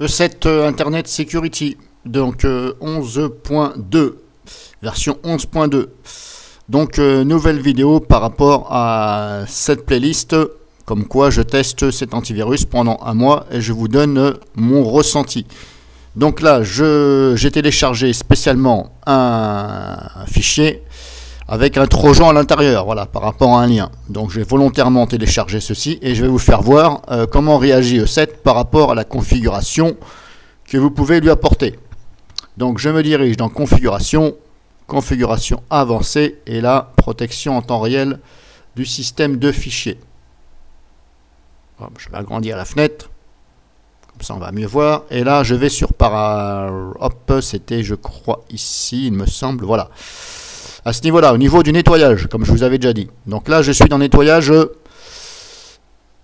E7 Internet Security, donc 11.2, version 11.2. Donc nouvelle vidéo par rapport à cette playlist, comme quoi je teste cet antivirus pendant un mois et je vous donne mon ressenti. Donc là, j'ai téléchargé spécialement un fichier avec un trojan à l'intérieur, voilà, par rapport à un lien. Donc j'ai volontairement téléchargé ceci et je vais vous faire voir comment réagit E7 par rapport à la configuration que vous pouvez lui apporter. Donc je me dirige dans configuration, configuration avancée et là, protection en temps réel du système de fichiers. Je vais agrandir la fenêtre, comme ça on va mieux voir. Et là je vais sur hop, c'était je crois ici, il me semble, voilà. À ce niveau-là, au niveau du nettoyage, comme je vous avais déjà dit. Donc là, je suis dans le nettoyage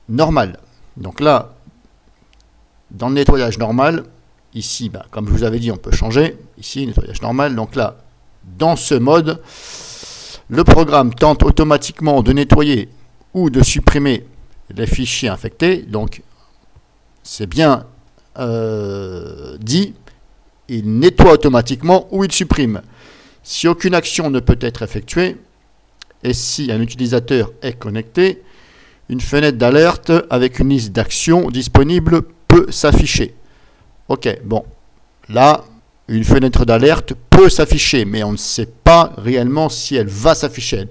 normal. Donc là, dans le nettoyage normal, ici, comme je vous avais dit, on peut changer. Ici, nettoyage normal. Donc là, dans ce mode, le programme tente automatiquement de nettoyer ou de supprimer les fichiers infectés. Donc, c'est bien dit, il nettoie automatiquement ou il supprime. Si aucune action ne peut être effectuée et si un utilisateur est connecté, une fenêtre d'alerte avec une liste d'actions disponibles peut s'afficher. Ok, bon, là, une fenêtre d'alerte peut s'afficher, mais on ne sait pas réellement si elle va s'afficher.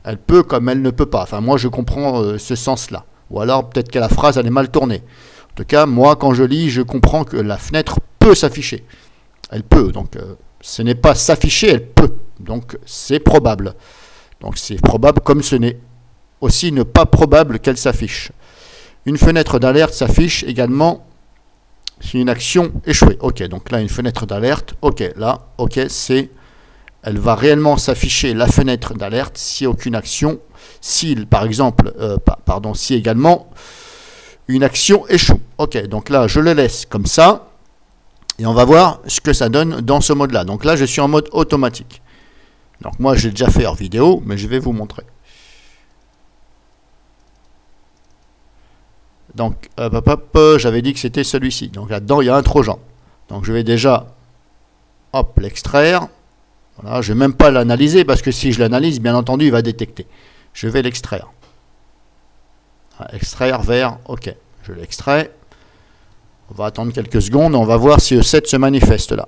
Elle peut comme elle ne peut pas. Enfin, moi, je comprends ce sens-là. Ou alors, peut-être que la phrase, elle est mal tournée. En tout cas, moi, quand je lis, je comprends que la fenêtre peut s'afficher. Elle peut, donc... ce n'est pas s'afficher, elle peut. Donc c'est probable. Donc c'est probable comme ce n'est aussi ne pas probable qu'elle s'affiche. Une fenêtre d'alerte s'affiche également si une action échouée. Ok, donc là une fenêtre d'alerte. Ok, là, ok, elle va réellement s'afficher la fenêtre d'alerte si aucune action, si par exemple, si également une action échoue. Ok, donc là je le laisse comme ça. Et on va voir ce que ça donne dans ce mode-là. Donc là, je suis en mode automatique. Donc moi, j'ai déjà fait hors vidéo, mais je vais vous montrer. Donc, j'avais dit que c'était celui-ci. Donc là-dedans, il y a un trojan. Donc je vais déjà, hop, l'extraire. Voilà, je ne vais même pas l'analyser, parce que si je l'analyse, bien entendu, il va détecter. Je vais l'extraire. Extraire vers, ok, je l'extrais. On va attendre quelques secondes, on va voir si E7 se manifeste là.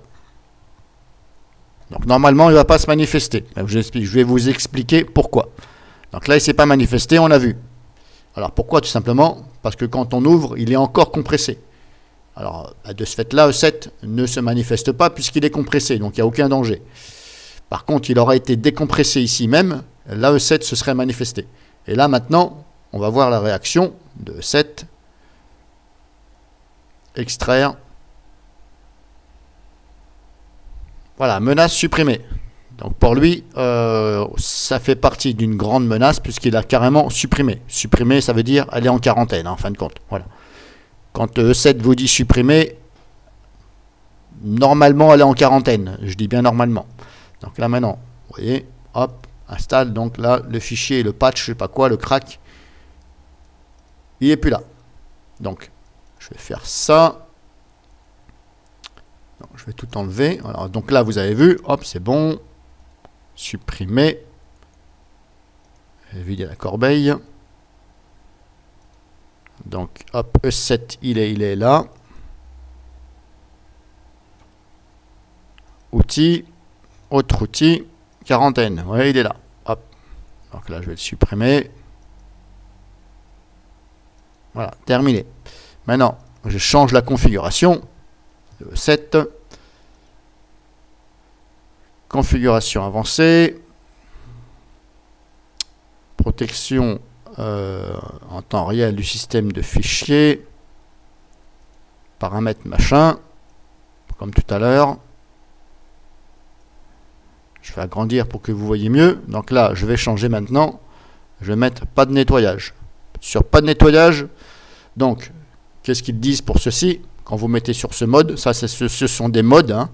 Donc normalement, il ne va pas se manifester. Je vais vous expliquer pourquoi. Donc là, il ne s'est pas manifesté, on l'a vu. Alors pourquoi? Tout simplement parce que quand on ouvre, il est encore compressé. Alors de ce fait-là, E7 ne se manifeste pas puisqu'il est compressé, donc il n'y a aucun danger. Par contre, il aura été décompressé ici même, là E7 se serait manifesté. Et là maintenant, on va voir la réaction de E7. Extraire. Voilà, menace supprimée. Donc pour lui, ça fait partie d'une grande menace puisqu'il a carrément supprimé. Supprimer, ça veut dire aller en quarantaine, en fin de compte. Voilà. Quand E7 vous dit supprimer, normalement elle est en quarantaine. Je dis bien normalement. Donc là maintenant, vous voyez, hop, installe. Donc là, le fichier, le patch, je sais pas quoi, le crack, il n'est plus là. Donc, je vais faire ça. Non, je vais tout enlever. Alors, donc là, vous avez vu, hop, c'est bon. Supprimer. Vider la corbeille. Donc, hop, E7, il est là. Outils. Autre outil. Quarantaine. Vous voyez, il est là. Hop. Donc là, je vais le supprimer. Voilà, terminé. Maintenant, je change la configuration. 7. Configuration avancée. Protection en temps réel du système de fichiers. Paramètres machin. Comme tout à l'heure. Je vais agrandir pour que vous voyez mieux. Donc là, je vais changer maintenant. Je vais mettre pas de nettoyage. Sur pas de nettoyage, donc, qu'est-ce qu'ils disent pour ceci? Quand vous mettez sur ce mode, ça, ce sont des modes. Hein.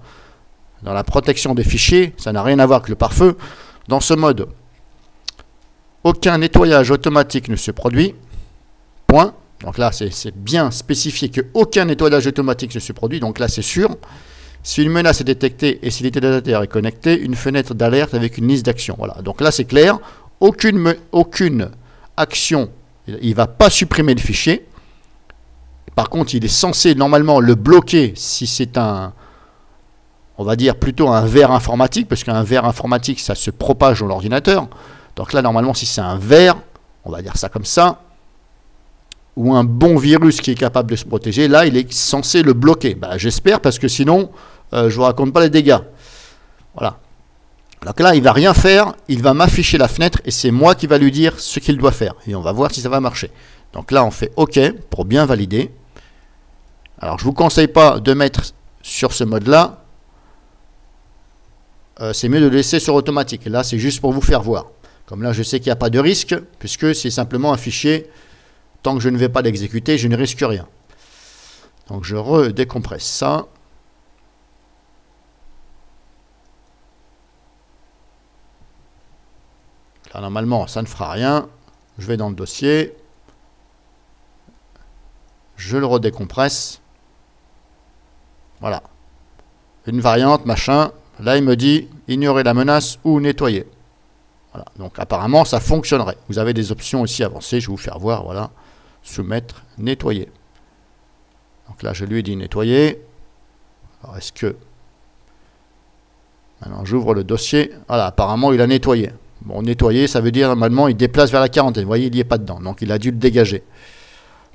Dans la protection des fichiers, ça n'a rien à voir avec le pare-feu. Dans ce mode, aucun nettoyage automatique ne se produit. Point. Donc là, c'est bien spécifié qu'aucun nettoyage automatique ne se produit. Donc là, c'est sûr. Si une menace est détectée et si l'utilisateur est connecté, une fenêtre d'alerte avec une liste d'actions. Voilà. Donc là, c'est clair. Aucune action, il ne va pas supprimer le fichier. Par contre, il est censé normalement le bloquer si c'est un, on va dire plutôt un verre informatique, parce qu'un verre informatique, ça se propage dans l'ordinateur. Donc là, normalement, si c'est un verre, on va dire ça comme ça, ou un bon virus qui est capable de se protéger, là, il est censé le bloquer. Ben, j'espère, parce que sinon, je ne vous raconte pas les dégâts. Voilà. Donc là, il ne va rien faire, il va m'afficher la fenêtre, et c'est moi qui va lui dire ce qu'il doit faire. Et on va voir si ça va marcher. Donc là, on fait OK pour bien valider. Alors, je ne vous conseille pas de mettre sur ce mode-là. C'est mieux de le laisser sur automatique. Là, c'est juste pour vous faire voir. Comme là, je sais qu'il n'y a pas de risque, puisque c'est simplement un fichier. Tant que je ne vais pas l'exécuter, je ne risque rien. Donc, je redécompresse ça. Là, normalement, ça ne fera rien. Je vais dans le dossier. Je le redécompresse. Voilà. Une variante, machin. Là, il me dit ignorer la menace ou nettoyer. Voilà. Donc, apparemment, ça fonctionnerait. Vous avez des options aussi avancées. Je vais vous faire voir. Voilà. Soumettre, nettoyer. Donc là, je lui ai dit nettoyer. Alors, est-ce que... Maintenant, j'ouvre le dossier. Voilà, apparemment, il a nettoyé. Bon, nettoyer, ça veut dire, normalement, il déplace vers la quarantaine. Vous voyez, il n'y est pas dedans. Donc, il a dû le dégager.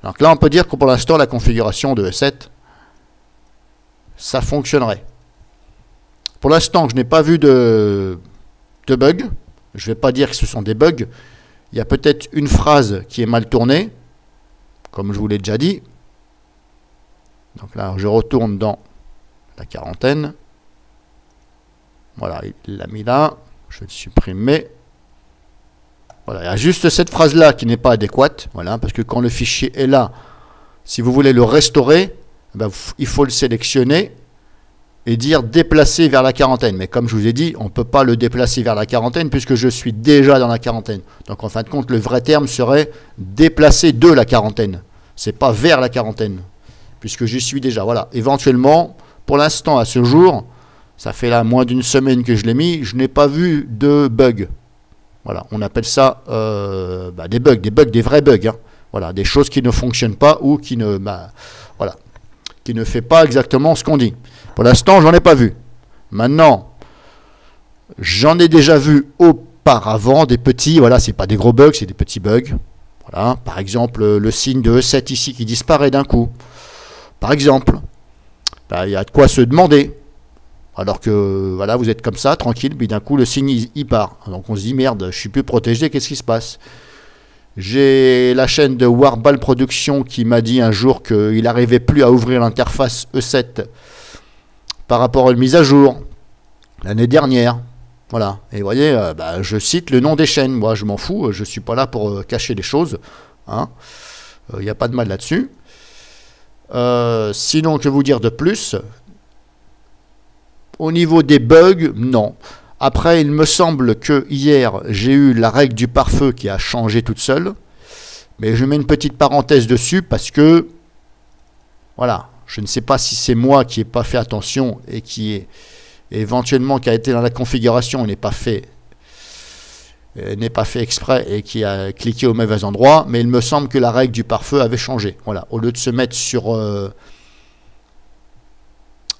Donc là, on peut dire que pour l'instant, la configuration de E7, ça fonctionnerait. Pour l'instant, je n'ai pas vu de bug. Je ne vais pas dire que ce sont des bugs. Il y a peut-être une phrase qui est mal tournée, comme je vous l'ai déjà dit. Donc là, je retourne dans la quarantaine. Voilà, il l'a mis là. Je vais le supprimer. Voilà, il y a juste cette phrase-là qui n'est pas adéquate. Voilà, parce que quand le fichier est là, si vous voulez le restaurer, ben, il faut le sélectionner et dire déplacer vers la quarantaine. Mais comme je vous ai dit, on ne peut pas le déplacer vers la quarantaine puisque je suis déjà dans la quarantaine. Donc en fin de compte, le vrai terme serait déplacer de la quarantaine. Ce n'est pas vers la quarantaine, puisque j'y suis déjà. Voilà. Éventuellement, pour l'instant, à ce jour, ça fait là moins d'une semaine que je l'ai mis, je n'ai pas vu de bug. Voilà, on appelle ça des bugs, des vrais bugs. Hein. Voilà, des choses qui ne fonctionnent pas ou qui ne, voilà, qui ne fait pas exactement ce qu'on dit. Pour l'instant, j'en ai pas vu. Maintenant, j'en ai déjà vu auparavant des petits, voilà, c'est pas des gros bugs, c'est des petits bugs. Voilà, par exemple, le signe de E7 ici qui disparaît d'un coup. Par exemple, il y a de quoi se demander. Alors que, voilà, vous êtes comme ça, tranquille, puis d'un coup, le signe, il part. Donc on se dit, merde, je suis plus protégé, qu'est-ce qui se passe? J'ai la chaîne de Warball Production qui m'a dit un jour qu'il n'arrivait plus à ouvrir l'interface E7 par rapport à une mise à jour l'année dernière. Voilà. Et vous voyez, je cite le nom des chaînes. Moi, je m'en fous, je ne suis pas là pour cacher les choses. Hein. Il n'y a pas de mal là-dessus. Sinon, que vous dire de plus? Au niveau des bugs, non. Après, il me semble que hier, j'ai eu la règle du pare-feu qui a changé toute seule. Mais je mets une petite parenthèse dessus parce que, voilà, je ne sais pas si c'est moi qui n'ai pas fait attention et qui est éventuellement qui a été dans la configuration et n'est pas fait exprès et qui a cliqué au mauvais endroit. Mais il me semble que la règle du pare-feu avait changé. Voilà, au lieu de se mettre sur...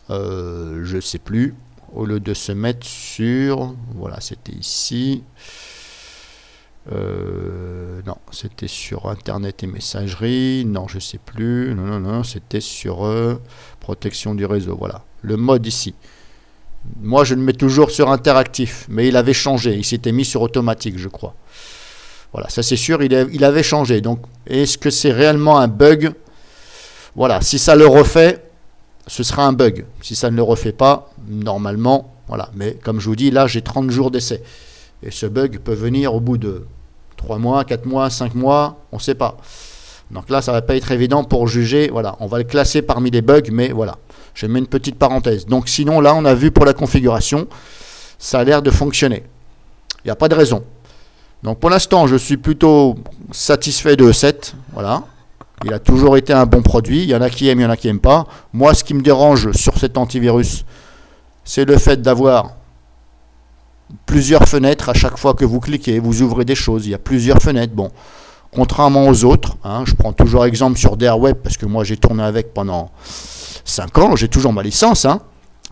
je ne sais plus, au lieu de se mettre sur, voilà, c'était ici, non, c'était sur Internet et messagerie, non, je ne sais plus, non, c'était sur protection du réseau, voilà, le mode ici. Moi, je le mets toujours sur interactif, mais il avait changé, il s'était mis sur automatique, je crois. Voilà, ça c'est sûr, il avait changé, donc est-ce que c'est réellement un bug? Voilà, si ça le refait, ce sera un bug. Si ça ne le refait pas, normalement, voilà. Mais comme je vous dis, là, j'ai 30 jours d'essai. Et ce bug peut venir au bout de 3 mois, 4 mois, 5 mois, on ne sait pas. Donc là, ça ne va pas être évident pour juger. Voilà, on va le classer parmi les bugs, mais voilà. Je mets une petite parenthèse. Donc sinon, là, on a vu pour la configuration, ça a l'air de fonctionner. Il n'y a pas de raison. Donc pour l'instant, je suis plutôt satisfait de E7. Voilà. Il a toujours été un bon produit. Il y en a qui aiment, il y en a qui n'aiment pas. Moi, ce qui me dérange sur cet antivirus, c'est le fait d'avoir plusieurs fenêtres à chaque fois que vous cliquez. Vous ouvrez des choses, il y a plusieurs fenêtres. Bon, contrairement aux autres, hein, je prends toujours exemple sur DareWeb parce que moi j'ai tourné avec pendant 5 ans. J'ai toujours ma licence hein,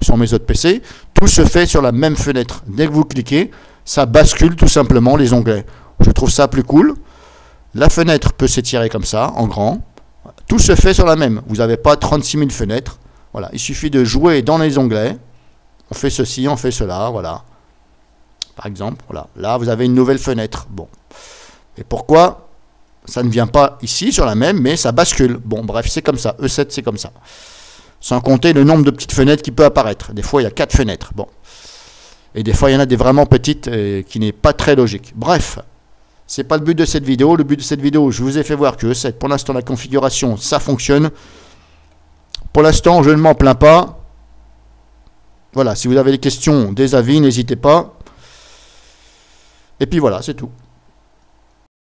sur mes autres PC. Tout se fait sur la même fenêtre. Dès que vous cliquez, ça bascule tout simplement les onglets. Je trouve ça plus cool. La fenêtre peut s'étirer comme ça, en grand. Tout se fait sur la même. Vous n'avez pas 36 000 fenêtres. Voilà, il suffit de jouer dans les onglets. On fait ceci, on fait cela, voilà. Par exemple, voilà. Là, vous avez une nouvelle fenêtre. Bon. Et pourquoi ça ne vient pas ici sur la même, mais ça bascule. Bon, bref, c'est comme ça. E7, c'est comme ça. Sans compter le nombre de petites fenêtres qui peut apparaître. Des fois, il y a 4 fenêtres. Bon. Et des fois, il y en a des vraiment petites qui n'est pas très logique. Bref, c'est pas le but de cette vidéo. Le but de cette vidéo, je vous ai fait voir que E7, pour l'instant, la configuration, ça fonctionne. Pour l'instant, je ne m'en plains pas. Voilà, si vous avez des questions, des avis, n'hésitez pas. Et puis voilà, c'est tout.